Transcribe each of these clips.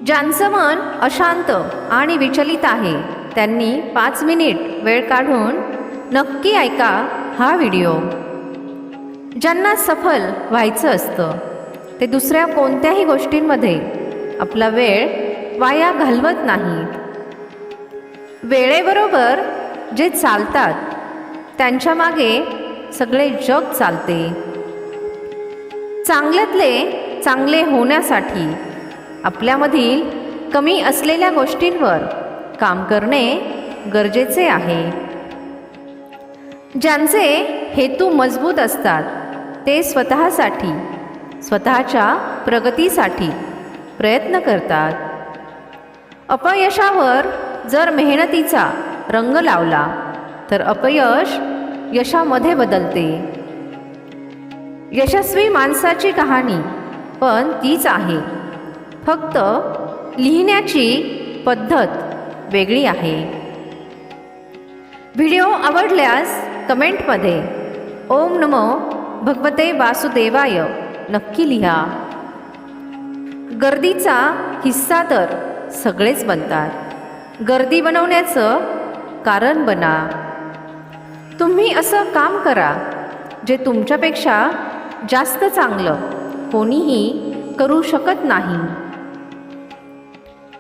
ज्यांचं मन अशांत आणि विचलित आहे त्यांनी 5 मिनिट वेळ काढून नक्की ऐका हा व्हिडिओ. ज्यांना सफल व्हायचं असतं ते दुसऱ्या कोणत्याही गोष्टींमध्ये आपला वेळ वाया घालवत नाहीत. वेळेबरोबर जे चालतात त्यांच्या मागे सगळे जग चालते. चांगल्यातले चांगले होण्यासाठी आपल्यामधील कमी असलेल्या गोष्टींवर काम करणे गरजेचे आहे. ज्यांचे हेतू मजबूत असतात ते स्वतःसाठी, स्वतःच्या प्रगतीसाठी प्रयत्न करतात. अपयशावर जर मेहनतीचा रंग लावला तर अपयश यशामध्ये बदलते. यशस्वी माणसाची कहाणी पण तीच आहे, फक्त लिहिण्याची पद्धत वेगळी आहे. व्हिडिओ आवडल्यास कमेंटमध्ये ओम नमो भगवते वासुदेवाय नक्की लिहा. गर्दीचा हिस्सा तर सगळेच बनतात. गर्दी बनवण्याचं कारण बना. तुम्ही असं काम करा जे तुमच्यापेक्षा जास्त चांगलं कोणीही करू शकत नाही.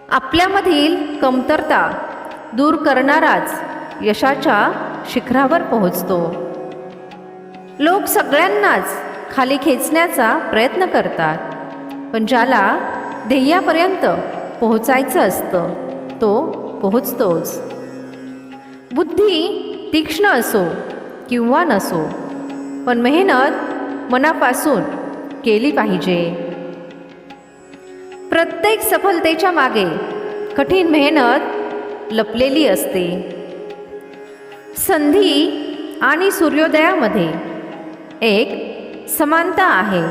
आपल्यामधील कमतरता दूर करणाराच यशाच्या शिखरावर पोहोचतो. लोक सगळ्यांनाच खाली खेचण्याचा प्रयत्न करतात, पण ज्याला ध्येयापर्यंत पोहोचायचं असतं तो पोहोचतोच. बुद्धी तीक्ष्ण असो किंवा नसो, पण मेहनत मनापासून केली पाहिजे. प्रत्येक सफलतेच्या मागे कठीण मेहनत लपलेली असते. संधी आणि सूर्योदयामध्ये एक समानता आहे.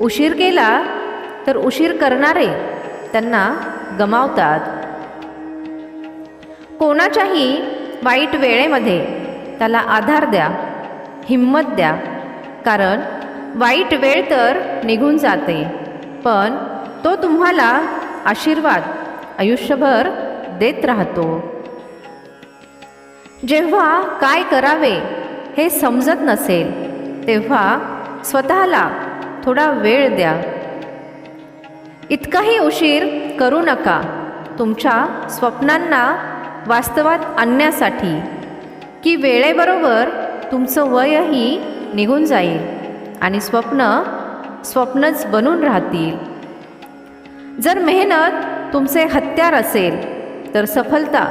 उशीर केला तर उशीर करणारे त्यांना गमावतात. कोणाच्याही वाईट वेळेमध्ये त्याला आधार द्या, हिम्मत द्या, कारण वाईट वेळ तर निघून जाते, पण तो तुम्हाला आशीर्वाद आयुष्यभर देत राहतो. जेव्हा काय करावे हे समजत नसेल तेव्हा स्वतःला थोडा वेळ द्या. इतकाही उशीर करू नका तुमच्या स्वप्नांना वास्तवात आणण्यासाठी, की वेळेबरोबर तुमचं वयही निघून जाईल आणि स्वप्नच बनून राहतील. जर मेहनत तुमचे हत्यार असेल तर सफलता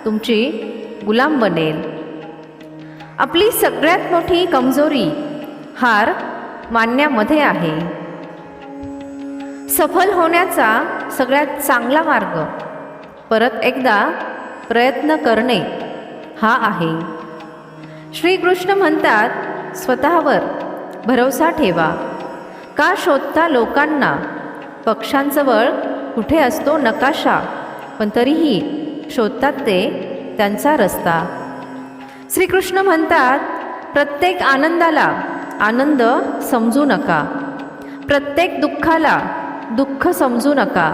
तुमची गुलाम बनेल. आपली सगळ्यात मोठी कमजोरी हार मानण्यामध्ये आहे. सफल होण्याचा सगळ्यात चांगला मार्ग परत एकदा प्रयत्न करणे हा आहे. श्रीकृष्ण म्हणतात, स्वतःवर भरोसा ठेवा. का शोधता लोकांना? पक्ष्यांजवळ कुठे असतो नकाशा, पण तरीही शोधतात ते त्यांचा रस्ता. श्रीकृष्ण म्हणतात, प्रत्येक आनंदाला आनंद समजू नका, प्रत्येक दुःखाला दुःख समजू नका.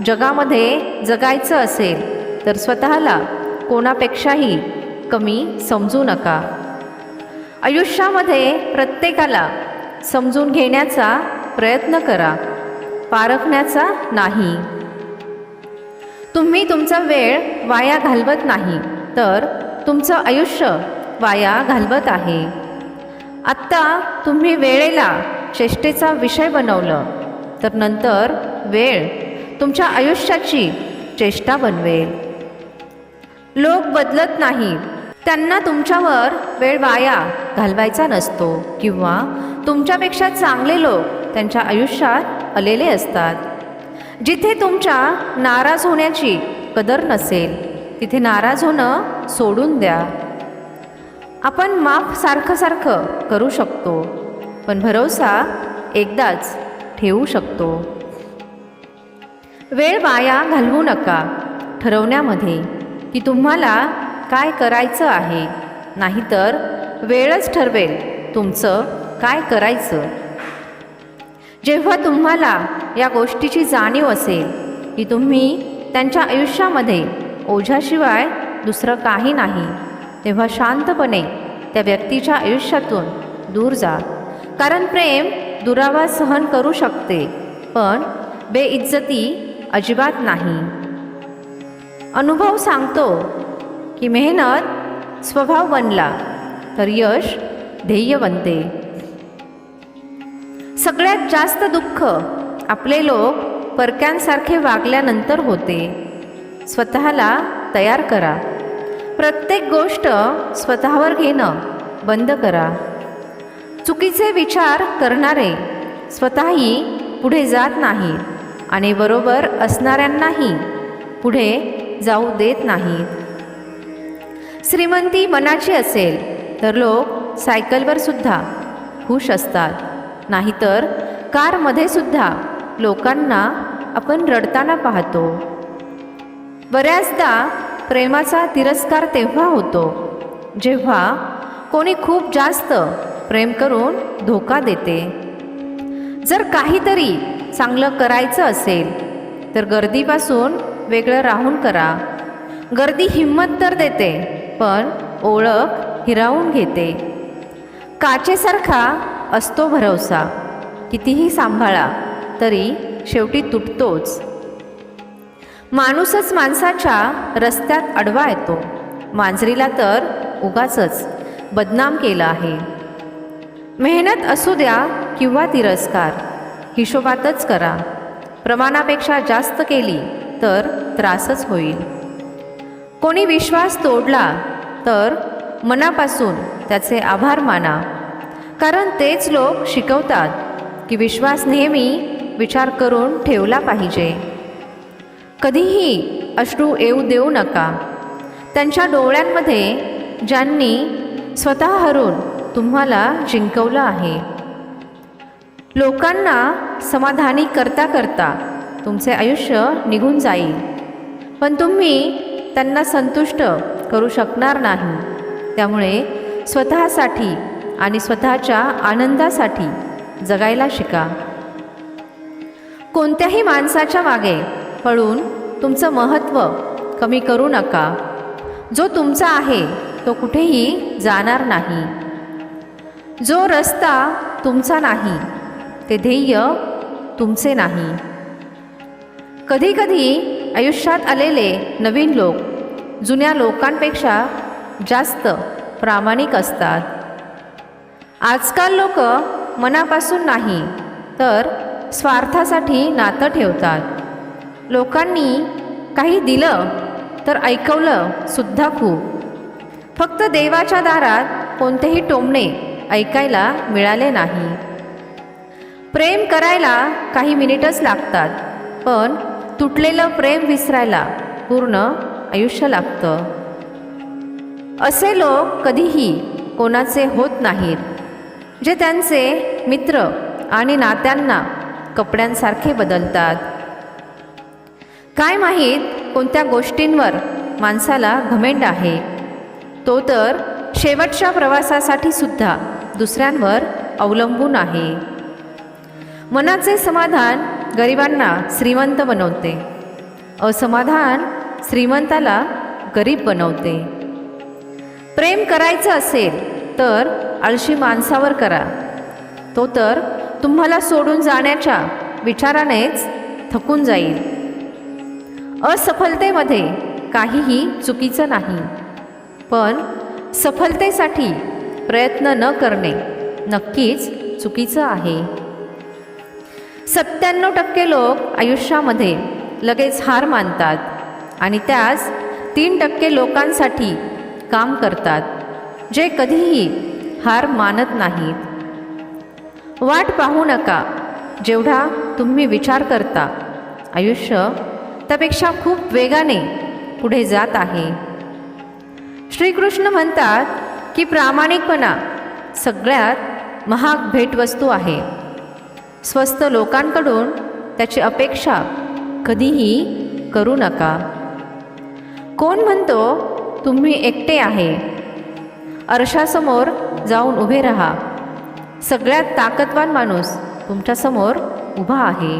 जगामध्ये जगायचं असेल तर स्वतःला कोणापेक्षाही कमी समजू नका. आयुष्यामध्ये प्रत्येकाला समजून घेण्याचा प्रयत्न करा, पारखण्याचा नाही. तुम्ही तुमचा वेळ वाया घालवत नाही तर तुमचं आयुष्य वाया घालवत आहे. आत्ता तुम्ही वेळेला चेष्टेचा विषय बनवलं तर नंतर वेळ तुमच्या आयुष्याची चेष्टा बनवेल. लोक बदलत नाही, त्यांना तुमच्यावर वेळ वाया घालवायचा नसतो, किंवा तुमच्यापेक्षा चांगले लोक त्यांच्या आयुष्यात आलेले असतात. जिथे तुमच्या नाराज होण्याची कदर नसेल तिथे नाराज होणं सोडून द्या. आपण माफ सारखं करू शकतो, पण भरोसा एकदाच ठेवू शकतो. वेळ वाया घालवू नका ठरवण्यामध्ये की तुम्हाला काय करायचं आहे, नाहीतर वेळच ठरवेल तुमचं काय करायचं. जेव्हा तुम्हाला या गोष्टीची जाणीव असेल की तुम्ही त्यांच्या आयुष्यामध्ये ओझ्याशिवाय दुसरं काही नाही, तेव्हा शांतपणे त्या व्यक्तीच्या आयुष्यातून दूर जा. कारण प्रेम दुरावा सहन करू शकते, पण बेइज्जती अजिबात नाही. अनुभव सांगतो की मेहनत स्वभाव बनला तर यश ध्येय बनते. सगळ्यात जास्त दुःख आपले लोक परक्यांसारखे वागल्यानंतर होते. स्वतःला तयार करा. प्रत्येक गोष्ट स्वतःवर घेणं बंद करा. चुकीचे विचार करणारे स्वतःही पुढे जात नाहीत आणि बरोबर असणाऱ्यांनाही पुढे जाऊ देत नाहीत. श्रीमंती मनाची असेल तर लोक सायकलवर सुद्धा खुश असतात, नाहीतर कारमध्ये सुद्धा लोकांना आपण रडताना पाहतो. बऱ्याचदा प्रेमाचा तिरस्कार तेव्हा होतो जेव्हा कोणी खूप जास्त प्रेम करून धोका देते. जर काहीतरी चांगलं करायचं असेल तर गर्दीपासून वेगळं राहून करा. गर्दी हिंमत तर देते, पण ओळख हिरावून घेते. काचेसारखा असतो भरवसा, कितीही सांभाळा तरी शेवटी तुटतोच. माणूसच माणसाच्या रस्त्यात अडवा येतो. मांजरीला तर उगाचच बदनाम केलं आहे. मेहनत असू द्या किंवा तिरस्कार, हिशोबातच करा. प्रमाणापेक्षा जास्त केली तर त्रासच होईल. कोणी विश्वास तोडला तर मनापासून त्याचे आभार माना, कारण तेच लोक शिकवतात की विश्वास नेहमी विचार करून ठेवला पाहिजे. कधीही अश्रू येऊ देऊ नका. त्यांच्या डोळ्यांमध्ये ज्यांनी स्वतः हरून तुम्हाला जिंकवलं आहे. लोकांना समाधानी करता करता तुमचे आयुष्य निघून जाईल, पण तुम्ही त्यांना संतुष्ट करू शकणार नाही. त्यामुळे स्वतःसाठी आणि स्वतःच्या आनंदासाठी जगायला शिका. कोणत्याही माणसाच्या मागे पळून तुमचं महत्त्व कमी करू नका. जो तुमचा आहे तो कुठेही जाणार नाही. जो रस्ता तुमचा नाही ते ध्येय तुमचे नाही. कधीकधी आयुष्यात आलेले नवीन लोक जुन्या लोकांपेक्षा जास्त प्रामाणिक असतात. आजकाल लोक मनापासून नाही तर स्वार्थासाठी नातं ठेवतात. लोकांनी काही दिलं तर ऐकवलं सुद्धा खूप. फक्त देवाच्या दारात कोणतेही टोमणे ऐकायला मिळाले नाही. प्रेम करायला काही मिनिटच लागतात, पण तुटलेलं प्रेम विसरायला पूर्ण आयुष्य लागतं. असे लोक कधीही कोणाचे होत नाहीत, जे त्यांचे मित्र आणि नात्यांना कपड्यांसारखे बदलतात. काय माहीत कोणत्या गोष्टींवर माणसाला घमेंड आहे. तो तर शेवटच्या प्रवासासाठी सुद्धा दुसऱ्यांवर अवलंबून आहे. मनाचे समाधान गरिबांना श्रीमंत बनवते. असमाधान श्रीमंताला गरीब बनवते. प्रेम करायचं असेल तर आळशी माणसावर करा. तो तर तुम्हाला सोडून जाण्याच्या विचारानेच थकून जाईल. असफलतेमध्ये काहीही चुकीचं नाही, पण सफलतेसाठी प्रयत्न न करणे नक्कीच चुकीचं आहे. 97% लोक आयुष्यामध्ये लगेच हार मानतात आणि त्याच 3% लोकांसाठी काम करतात, जे कधीही हार मानत नाहीत. वाट पाहू नका. जेवढा तुम्ही विचार करता आयुष्य त्यापेक्षा खूप वेगाने पुढे जात आहे. श्रीकृष्ण म्हणतात की प्रामाणिकपणा सगळ्यात महाग भेटवस्तू आहे. स्वस्त लोकांकडून त्याची अपेक्षा कधीही करू नका. कोण म्हणतो तुम्ही एकटे आहे? आरशासमोर जाऊन उभे राहा. सगळ्यात ताकदवान माणूस तुमच्यासमोर उभा आहे.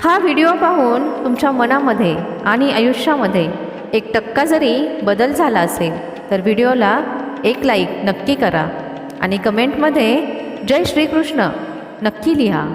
हा व्हिडिओ पाहून तुमच्या मनामध्ये आणि आयुष्यामध्ये 1% जरी बदल झाला असेल तर व्हिडिओला एक लाईक नक्की करा आणि कमेंटमध्ये जय श्रीकृष्ण नक्की लिहा.